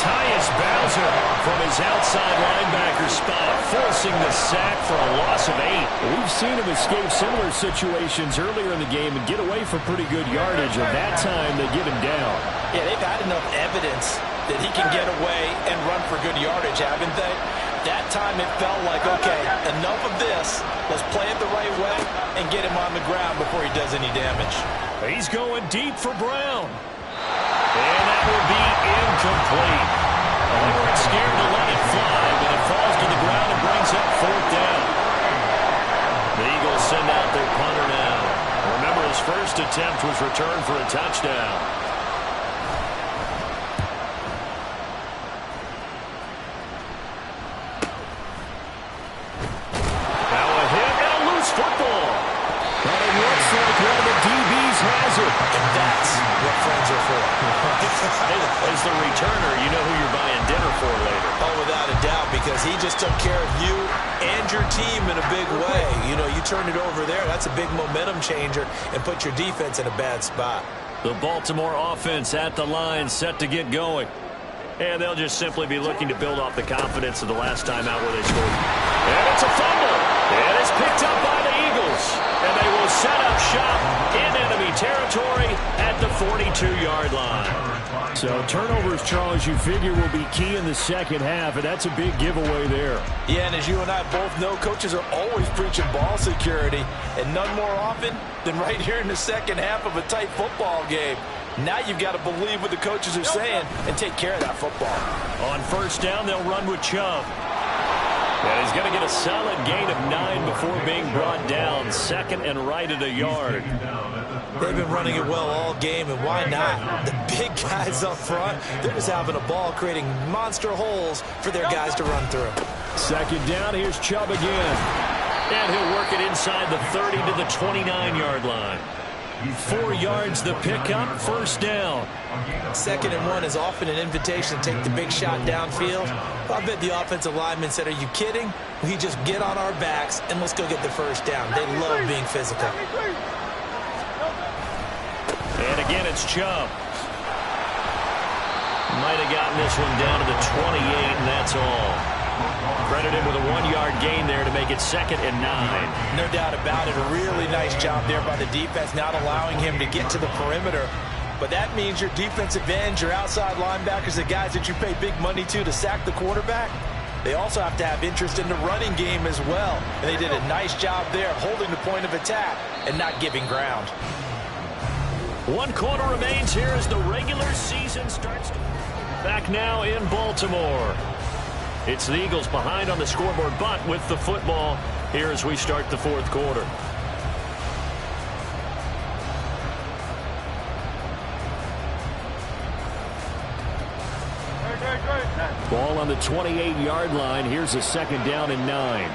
Tyus Bowser from his outside linebacker spot, forcing the sack for a loss of 8. We've seen him escape similar situations earlier in the game and get away for pretty good yardage, and that time they get him down. Yeah, they've had enough evidence that he can get away and run for good yardage, haven't they? That time it felt like, okay, enough of this. Let's play it the right way and get him on the ground before he does any damage. He's going deep for Brown. And that will be incomplete. They weren't scared to let it fly, but it falls to the ground and brings up 4th down. The Eagles send out their punter now. Remember, his first attempt was returned for a touchdown. As the returner, you know who you're buying dinner for later. Oh, without a doubt, because he just took care of you and your team in a big way. You know, you turn it over there, that's a big momentum changer and put your defense in a bad spot. The Baltimore offense at the line, set to get going. And they'll just simply be looking to build off the confidence of the last time out where they scored. And it's a fumble. And it's picked up by the Eagles. And they will set up shop in enemy territory at the 42-yard line. So turnovers, Charles, you figure will be key in the second half, and that's a big giveaway there. Yeah, and as you and I both know, coaches are always preaching ball security, and none more often than right here in the second half of a tight football game. Now you've got to believe what the coaches are saying and take care of that football. On 1st down, they'll run with Chubb. And he's going to get a solid gain of 9 before being brought down. 2nd and right at a yard. They've been running it well all game, and why not? The big guys up front, they're just having a ball, creating monster holes for their guys to run through. 2nd down, here's Chubb again. And he'll work it inside the 30 to the 29-yard line. 4 yards the pickup, 1st down. 2nd and 1 is often an invitation to take the big shot downfield. I bet the offensive lineman said, are you kidding? We just get on our backs and let's go get the 1st down. They love being physical. And again, it's Chubb. Might have gotten this one down to the 28, and that's all. Credit him with a 1-yard gain there to make it 2nd and 9. No doubt about it. A really nice job there by the defense, not allowing him to get to the perimeter. But that means your defensive ends, your outside linebackers, the guys that you pay big money to sack the quarterback, they also have to have interest in the running game as well. And they did a nice job there holding the point of attack and not giving ground. 1 quarter remains here as the regular season starts. Back now in Baltimore. It's the Eagles behind on the scoreboard, but with the football here as we start the 4th quarter. Ball on the 28-yard line. Here's a 2nd down and 9.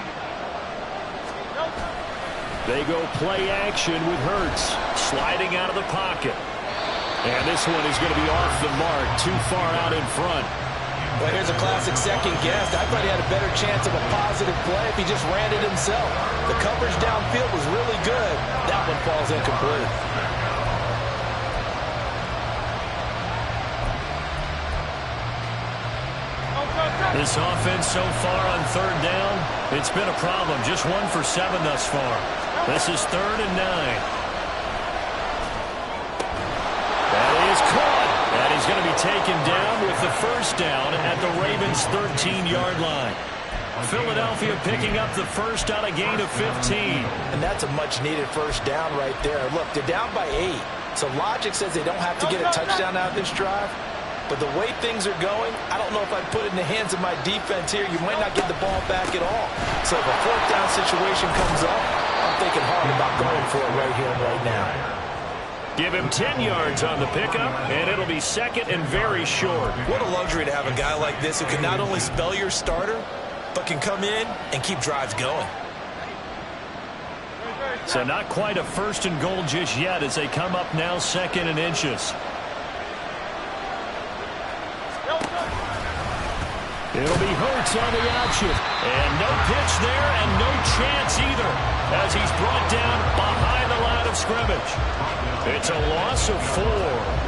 They go play action with Hurts. Sliding out of the pocket. And this one is going to be off the mark, too far out in front. Well, here's a classic second guess. I thought he had a better chance of a positive play if he just ran it himself. The coverage downfield was really good. That one falls incomplete. This offense so far on third down, it's been a problem. Just 1 for 7 thus far. This is 3rd and 9. That is caught. And he's going to be taken down with the first down at the Ravens' 13-yard line. Philadelphia picking up the first on a gain of 15. And that's a much-needed first down right there. Look, they're down by 8. So logic says they don't have to get a touchdown out of this drive. But the way things are going, I don't know if I'd put it in the hands of my defense here. You might not get the ball back at all. So if a 4th down situation comes up, I'm thinking hard about going for it right here and right now. Give him 10 yards on the pickup, and it'll be 2nd and very short. What a luxury to have a guy like this who can not only spell your starter, but can come in and keep drives going. So not quite a 1st and goal just yet as they come up now 2nd and inches. It'll be Hurts on the option. And no pitch there and no chance either as he's brought down behind the line of scrimmage. It's a loss of 4.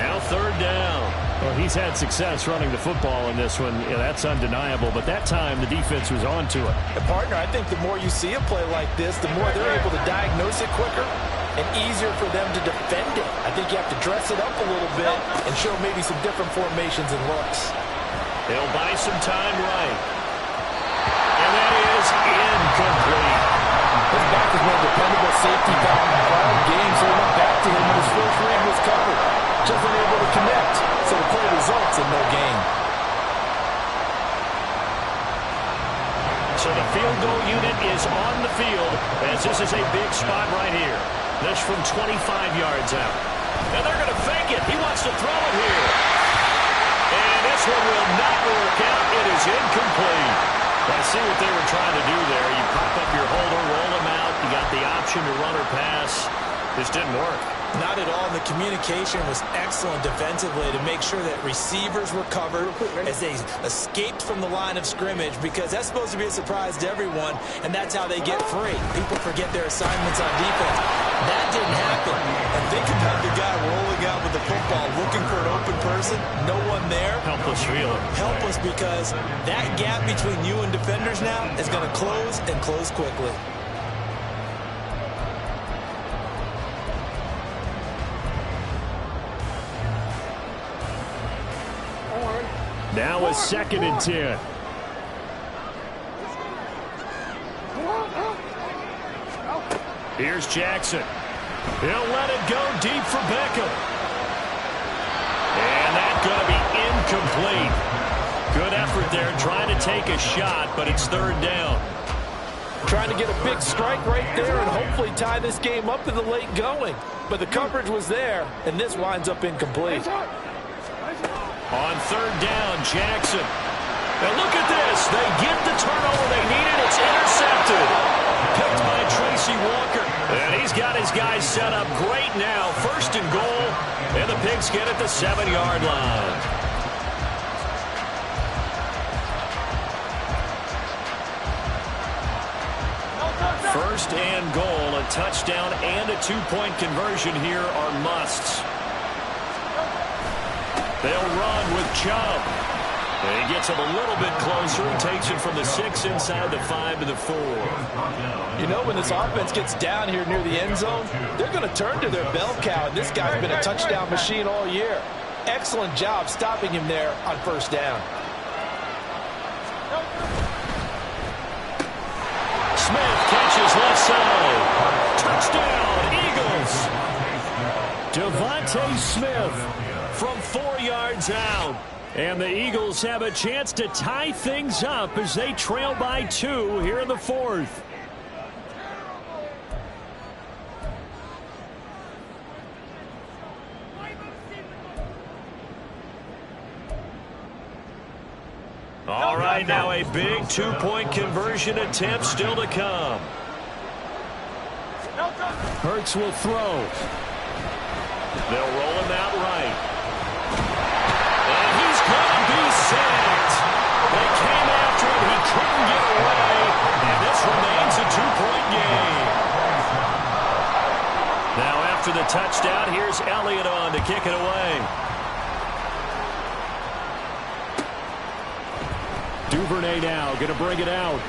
Now 3rd down. Well, he's had success running the football in this one. Yeah, that's undeniable. But that time, the defense was on to it. And partner, I think the more you see a play like this, the more they're able to diagnose it quicker and easier for them to defend it. I think you have to dress it up a little bit and show maybe some different formations and looks. They'll buy some time right. And that is incomplete. His back has been a dependable safety valve all game, so he went back to him when his first read was covered. Just unable to connect, so the play results in no gain. So the field goal unit is on the field as this is a big spot right here. This from 25 yards out. And they're going to fake it. He wants to throw it here. And this one will not work out. It is incomplete. I see what they were trying to do there. You pop up your holder, roll him out. You got the option to run or pass. This didn't work. Not at all. The communication was excellent defensively to make sure that receivers were covered as they escaped from the line of scrimmage, because that's supposed to be a surprise to everyone, and that's how they get free. People forget their assignments on defense. That didn't happen. And think about the guy rolling out with the football, looking for an open person, no one there. Helpless feeling. Helpless, because that gap between you and defenders now is going to close and close quickly. Now a 2nd and 10. Here's Jackson. He'll let it go deep for Beckham. And that's going to be incomplete. Good effort there trying to take a shot, but it's 3rd down. Trying to get a big strike right there and hopefully tie this game up in the late going. But the coverage was there, and this winds up incomplete. On 3rd down, Jackson. Now look at this. They get the turnover they needed. It's intercepted. Picked by Tracy Walker. And he's got his guys set up great now. 1st and goal. And the Pigs get at the 7-yard line. First and goal. A touchdown and a 2-point conversion here are musts. They'll run with Chubb. And he gets him a little bit closer. He takes it from the 6 inside the 5 to the 4. You know, when this offense gets down here near the end zone, they're going to turn to their bell cow. And this guy's been a touchdown machine all year. Excellent job stopping him there on 1st down. Smith catches left side. Touchdown, Eagles. Devontae Smith from 4 yards out. And the Eagles have a chance to tie things up as they trail by 2 here in the 4th. All right, now a big 2-point conversion attempt still to come. Hurts will throw. They'll roll him out right. And he's going to be sacked. They came after him. He couldn't get away. And this remains a 2-point game. Now after the touchdown, here's Elliott on to kick it away. Duvernay now going to bring it out.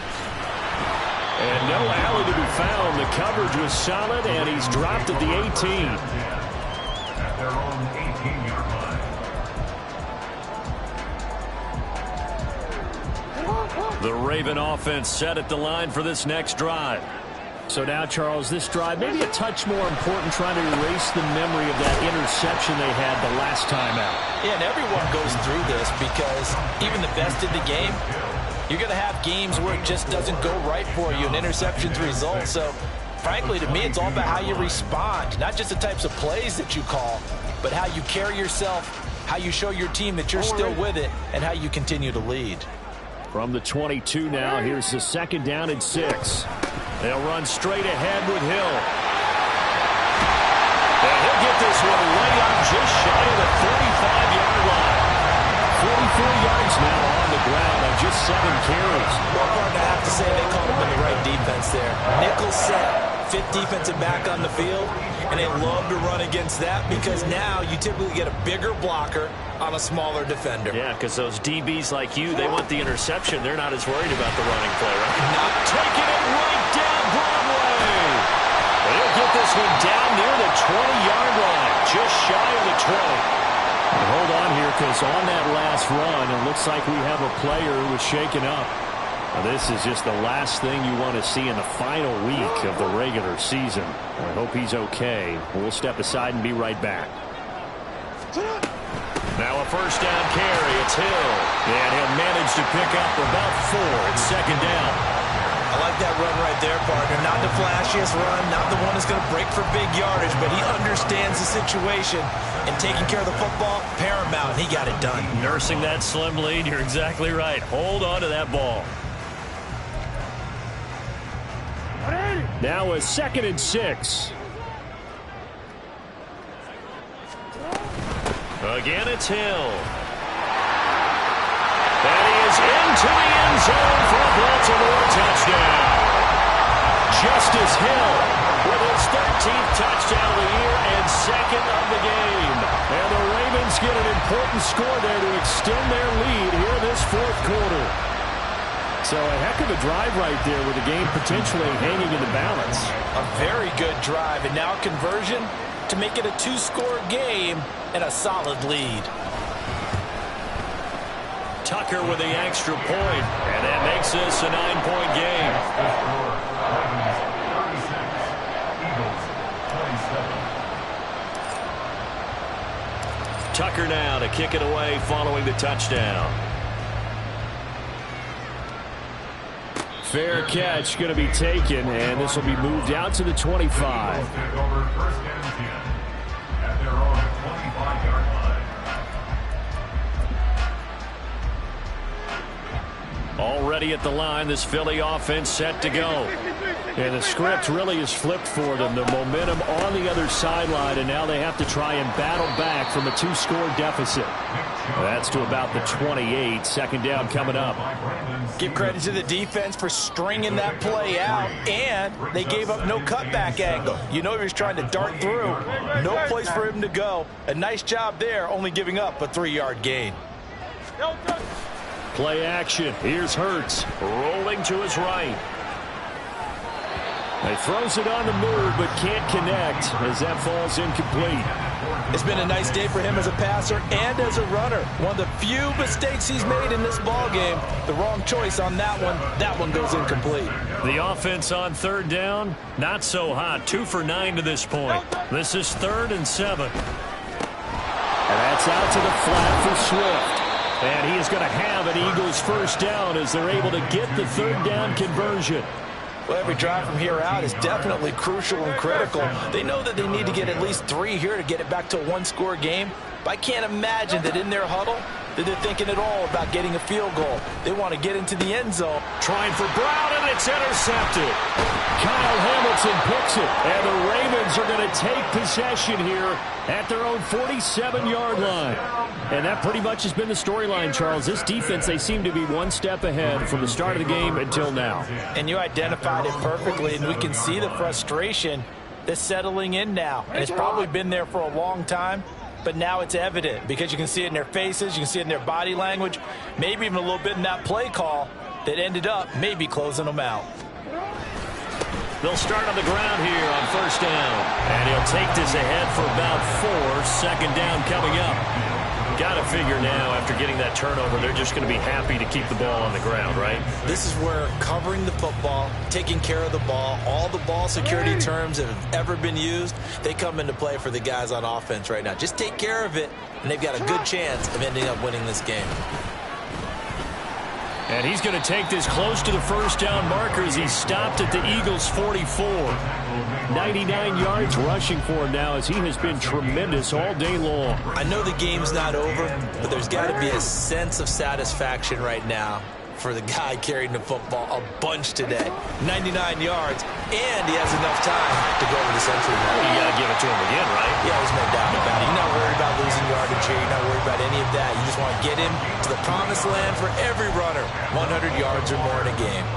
And no alley to be found. The coverage was solid, and he's dropped at the 18. At their own 18-yard line. The Raven offense set at the line for this next drive. So now, Charles, this drive maybe a touch more important, trying to erase the memory of that interception they had the last time out. Yeah, and everyone goes through this because even the best in the game, you're going to have games where it just doesn't go right for you and interceptions result. So, frankly, to me, it's all about how you respond, not just the types of plays that you call, but how you carry yourself, how you show your team that you're still with it, and how you continue to lead. From the 22 now, here's the 2nd down and 6. They'll run straight ahead with Hill. And he'll get this one way up just shy of the 35-yard line. 44 yards now on the ground on just 7 carries. Well, partner, I have to say they called him in the right defense there. Nickel set, 5th defensive back on the field, and they love to run against that because now you typically get a bigger blocker on a smaller defender. Yeah, because those DBs like you, they want the interception. They're not as worried about the running play, right? Not taking it right down Broadway. They'll get this one down near the 20-yard line, just shy of the 20. And hold on here, because on that last run, it looks like we have a player who was shaken up. Now, this is just the last thing you want to see in the final week of the regular season. I hope he's okay. We'll step aside and be right back. Now a 1st down carry. It's Hill. And he'll manage to pick up about 4. It's 2nd down. I like that run right there, partner. Not the flashiest run, not the one that's going to break for big yardage, but he understands the situation, and taking care of the football, paramount, and he got it done. Nursing that slim lead, you're exactly right. Hold on to that ball. Now a 2nd and 6. Again, it's Hill. And he is into the end zone for a Baltimore touchdown. Justice Hill with his 13th touchdown of the year and 2nd of the game. And the Ravens get an important score there to extend their lead here in this 4th quarter. So a heck of a drive right there with the game potentially hanging in the balance. A very good drive, and now conversion to make it a 2-score game and a solid lead. Tucker with the extra point, and that makes this a 9-point game. Tucker now to kick it away following the touchdown. Fair catch going to be taken, and this will be moved out to the 25. Already at the line, this Philly offense set to go. And the script really is flipped for them. The momentum on the other sideline, and now they have to try and battle back from a 2-score deficit. That's to about the 28. 2nd down coming up. Give credit to the defense for stringing that play out, and they gave up no cutback angle. You know he was trying to dart through. No place for him to go. A nice job there, only giving up a 3-yard gain. Play action. Here's Hurts. Rolling to his right. He throws it on the move, but can't connect as that falls incomplete. It's been a nice day for him as a passer and as a runner. One of the few mistakes he's made in this ballgame. The wrong choice on that one. That one goes incomplete. The offense on 3rd down, not so hot. 2 for 9 to this point. This is 3rd and 7. And that's out to the flat for Swift. And he is going to have an Eagles 1st down as they're able to get the 3rd down conversion. Well, every drive from here out is definitely crucial and critical. They know that they need to get at least 3 here to get it back to a 1-score game. But I can't imagine that in their huddle that they're thinking at all about getting a field goal. They want to get into the end zone. Trying for Brown, and it's intercepted. Kyle Hamilton picks it, and the Ravens are going to take possession here at their own 47-yard line. And that pretty much has been the storyline, Charles. This defense, they seem to be one step ahead from the start of the game until now. And you identified it perfectly, and we can see the frustration that's settling in now. And it's probably been there for a long time. but now it's evident because you can see it in their faces, you can see it in their body language, maybe even a little bit in that play call that ended up maybe closing them out. They'll start on the ground here on first down. And he'll take this ahead for about 4. Second down coming up. Got to figure now, after getting that turnover, they're just going to be happy to keep the ball on the ground, right? This is where covering the football, taking care of the ball, all the ball security terms that have ever been used, they come into play for the guys on offense right now. Just take care of it, and they've got a good chance of ending up winning this game. And he's going to take this close to the first down marker as he stopped at the Eagles' 44. 99 yards rushing for him now as he has been tremendous all day long. I know the game's not over, but there's got to be a sense of satisfaction right now for the guy carrying the football a bunch today. 99 yards, and he has enough time to go over the century mark. You got to give it to him again, right? Yeah, there's no doubt about it. You're not worried about losing yardage here. You're not worried about any of that. You just want to get him to the promised land for every runner. 100 yards or more in a game.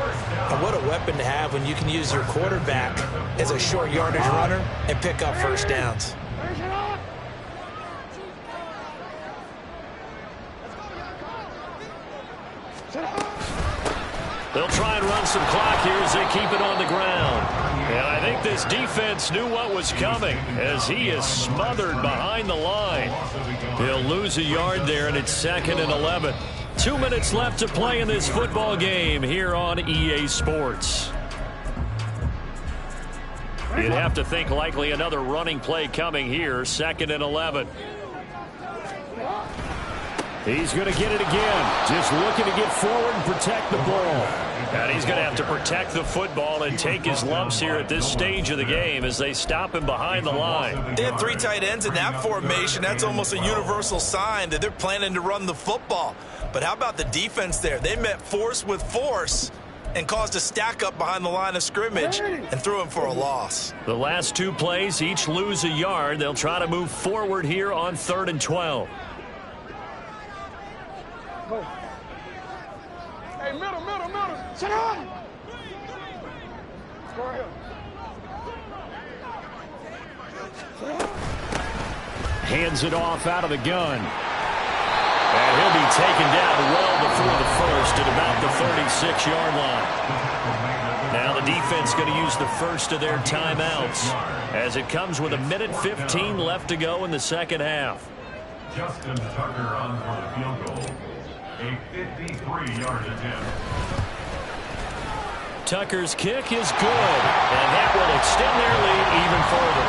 And what a weapon to have when you can use your quarterback as a short yardage runner and pick up first downs. They'll try and run some clock here as they keep it on the ground. And I think this defense knew what was coming as he is smothered behind the line. He'll lose a yard there, and it's 2nd and 11. 2 minutes left to play in this football game here on EA Sports. You'd have to think likely another running play coming here, 2nd and 11. He's going to get it again. Just looking to get forward and protect the ball. And he's going to have to protect the football and take his lumps here at this stage of the game as they stop him behind the line. They had 3 tight ends in that formation. That's almost a universal sign that they're planning to run the football. But how about the defense there? They met force with force and caused a stack up behind the line of scrimmage and threw him for a loss. The last 2 plays each lose a yard. They'll try to move forward here on 3rd and 12. Hey, middle. Sit down. Go ahead. Hands it off out of the gun. And he'll be taken down well before the first at about the 36-yard line. Now the defense going to use the first of their timeouts as it comes with 1:15 left to go in the second half. Justin Tucker on for the field goal. A 53-yard attempt. Tucker's kick is good, and that will extend their lead even further.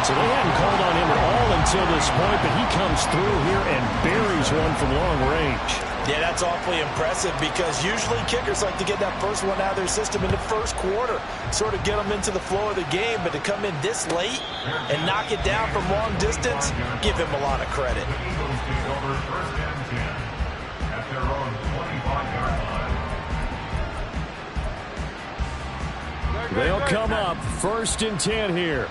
So they hadn't called on him at all until this point, but he comes through here and buries one from long range. Yeah, that's awfully impressive because usually kickers like to get that first one out of their system in the first quarter, sort of get them into the flow of the game, but to come in this late and knock it down from long distance, give him a lot of credit. The Eagles take over 1st and 10 at their own 25-yard line. They'll come up 1st and 10 here.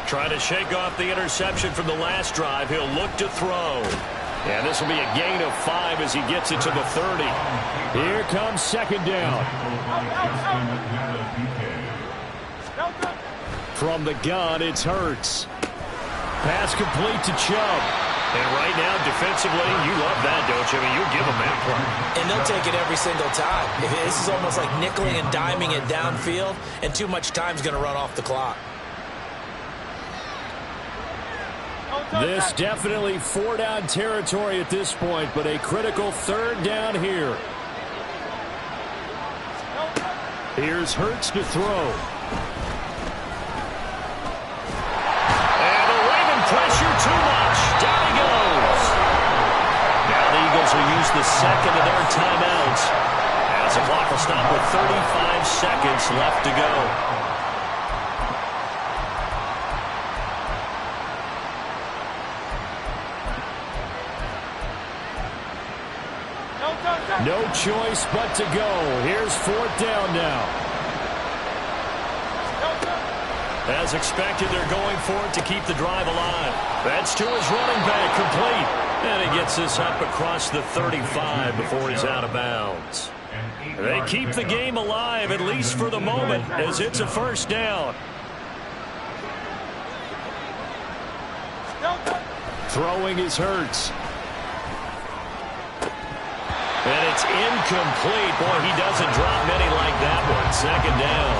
Trying to shake off the interception from the last drive. He'll look to throw. And this will be a gain of 5 as he gets it to the 30. Here comes 2nd down. From the gun, it's Hurts. Pass complete to Chubb. And right now, defensively, you love that, don't you? I mean, you'll give them that play. And they'll take it every single time. This is almost like nickeling and diming it downfield, and too much time's going to run off the clock. This definitely 4-down territory at this point, but a critical 3rd down here. Here's Hurts to throw. And the Raven pressure too much. Down he goes. Now the Eagles will use the second of their timeouts as the clock will stop with 35 seconds left to go. No choice but to go. Here's 4th down now. As expected, they're going for it to keep the drive alive. That's to his running back, complete. And he gets this up across the 35 before he's out of bounds. They keep the game alive, at least for the moment, as it's a 1st down. Throwing is Hurts. And it's incomplete. Boy, he doesn't drop many like that one. Second down.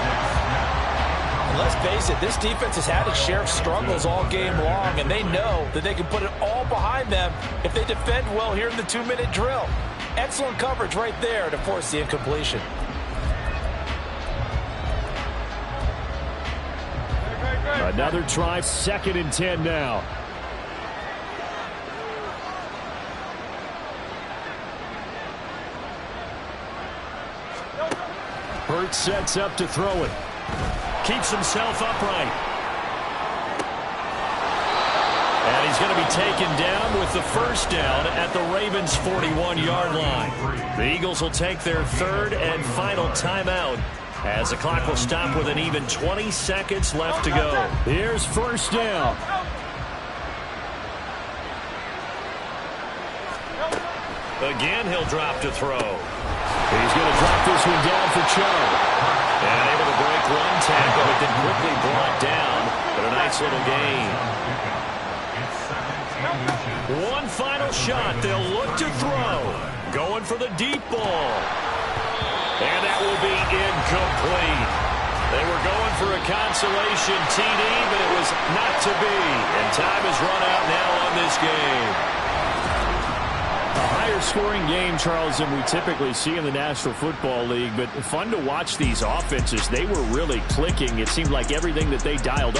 And let's face it, this defense has had its share of struggles all game long, and they know that they can put it all behind them if they defend well here in the 2-minute drill. Excellent coverage right there to force the incompletion. Another try, 2nd and 10 now. Hurts sets up to throw it. Keeps himself upright. And he's going to be taken down with the first down at the Ravens' 41-yard line. The Eagles will take their 3rd and final timeout as the clock will stop with an even 20 seconds left to go. Here's first down. Again, he'll drop to throw. He's going to drop this one down for Chubb. And able to break one tackle, but then quickly brought down. But a nice little gain. One final shot. They'll look to throw. Going for the deep ball. And that will be incomplete. They were going for a consolation TD, but it was not to be. And time has run out now on this game. A higher scoring game, Charles, than we typically see in the National Football League, but fun to watch these offenses. They were really clicking. It seemed like everything that they dialed up